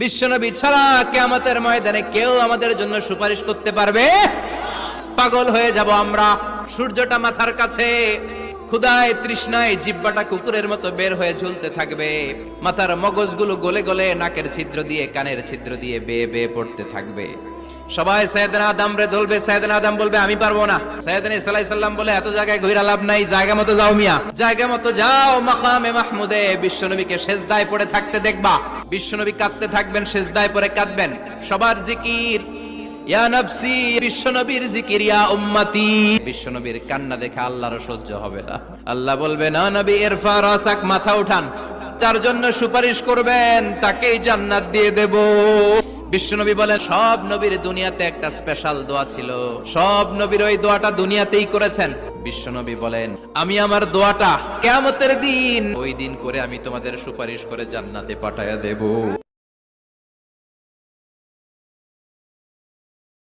বিশ্বনবী ছাড়া কিয়ামতের ময়দানে কেউ আমাদের জন্য সুপারিশ করতে পারবে? পাগল হয়ে যাব আমরা। সূর্যটা মাথার কাছে, ক্ষুধায় তৃষ্ণায় জিহ্বাটা কুকুরের মতো বের হয়ে ঝুলতে থাকবে, মাথার মগজগুলো গলে গলে নাকের ছিদ্র দিয়ে কানের ছিদ্র দিয়ে বেয়ে বেয়ে পড়তে থাকবে। সবাই সাইয়েদনা আদম রে ধরবে, সাইয়েদনা আদম বলবে আমি পারবো না। সাইয়েদনা ঈসা আলাইহিস সালাম বলে এত জায়গায় ঘুরে লাভ নাই, জায়গা মতো যাও মিয়া, জায়গা মতো যাও। মাকামে মাহমুদে বিশ্বনবীকে সেজদায় পড়ে থাকতে দেখবা। বিশ্বনবী কাঁদতে থাকবেন, সেজদায় পড়ে কাঁদবেন। সবার জিকির ইয়া নফসি, বিশ্বনবীর জিকির ইয়া উম্মতি। বিশ্বনবীর কান্না দেখে আল্লাহর সহ্য হবে না। আল্লাহ বলবে না নবী ইরফা রাসাক, মাথা উঠান, যার জন্য সুপারিশ করবেন তাকেই জান্নাত দিয়ে দেব। বিশ্বনবী বলেন সব নবীর দুনিয়াতে একটা স্পেশাল দোয়া ছিল, সব নবীর ওই দোয়াটা দুনিয়াতেই করেছেন। বিশ্বনবী বলেন আমি আমার দোয়াটা কিয়ামতের দিন ওই দিন করে আমি তোমাদের সুপারিশ করে জান্নাতে পাঠায়া দেব।